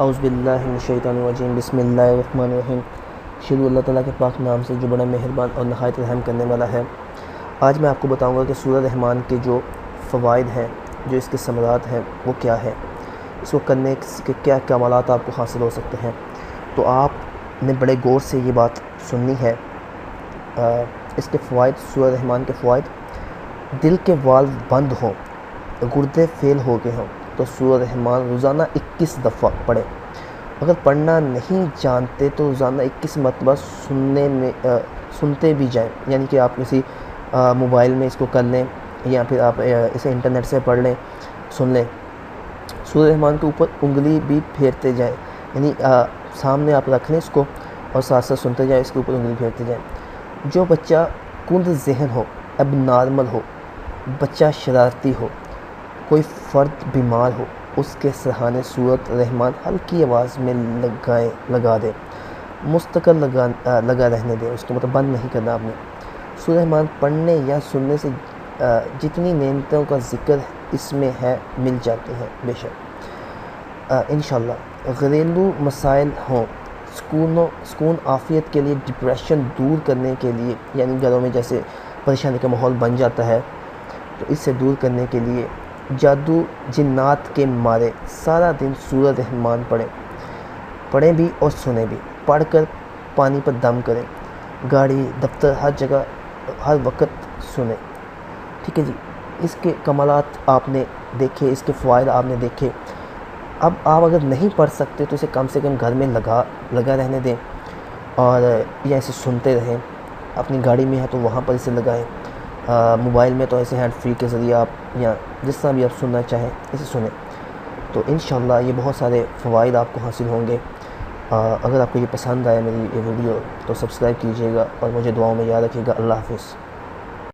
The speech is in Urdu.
اعوذ باللہ من الشیطان الرجیم بسم اللہ الرحمن الرحیم شروع اللہ تعالیٰ کے پاک نام سے جو بڑا مہربان اور نہایت رحم کرنے والا ہے۔ آج میں آپ کو بتاؤں گا کہ سورہ رحمان کے جو فوائد ہیں، جو اس کے ثمرات ہیں وہ کیا ہے، اس کو کرنے کے کیا کمالات آپ کو حاصل ہو سکتے ہیں۔ تو آپ نے بڑے غور سے یہ بات سننی ہے۔ اس کے فوائد، سورہ رحمان کے فوائد: دل کے والو بند ہوں، گردے فیل ہو گئے ہوں تو سورہ رحمان روزانہ 21 دفعہ پڑھیں۔ اگر پڑھنا نہیں جانتے تو روزانہ 21 مرتبہ سنتے بھی جائیں، یعنی کہ آپ کسی موبائل میں اس کو کر لیں یا پھر آپ اسے انٹرنیٹ سے پڑھ لیں، سن لیں۔ سورہ رحمان کے اوپر انگلی بھی پھیرتے جائیں، یعنی سامنے آپ رکھ لیں اس کو اور ساتھ ساتھ سنتے جائیں، اس کے اوپر انگلی پھیرتے جائیں۔ جو بچہ کند ذہن ہو، اب نارمل ہو، بچہ شرارتی ہو، کوئی فرد بیمار ہو، اس کے سرحانے سورۃ رحمان ہلکی آواز میں لگا دیں، مستقل لگا رہنے دیں، اس کو مطلب بند نہیں کرنا آپ نے۔ سورہ رحمان پڑھنے یا سننے سے جتنی نعمتوں کا ذکر اس میں ہے مل جاتے ہیں بے شک انشاءاللہ۔ گھریلو مسائل ہوں، سکون عافیت کے لیے، ڈپریشن دور کرنے کے لیے، یعنی گھروں میں جیسے پریشانی کا ماحول بن جاتا ہے تو اس سے دور کرنے کے لیے، جادو جنات کے مارے سارا دن سورہ رحمان پڑھیں بھی اور سنیں بھی، پڑھ کر پانی پر دم کریں، گاڑی، دفتر، ہر جگہ ہر وقت سنیں، ٹھیک ہے جی۔ اس کے کمالات آپ نے دیکھے، اس کے فوائد آپ نے دیکھے۔ اب آپ اگر نہیں پڑھ سکتے تو اسے کم سے کم گھر میں لگا رہنے دیں اور یا اسے سنتے رہیں۔ اپنی گاڑی میں ہے تو وہاں پر اسے لگائیں، موبائل میں تو ایسے ہینڈ فری کے ذریعے آپ یا جس طرح بھی آپ سننا چاہیں اسے سنیں، تو انشاءاللہ یہ بہت سارے فوائد آپ کو حاصل ہوں گے۔ اگر آپ کو یہ پسند آیا میری یہ ویڈیو تو سبسکرائب کیجیے گا اور مجھے دعاؤں میں یاد رکھیے گا۔ اللہ حافظ۔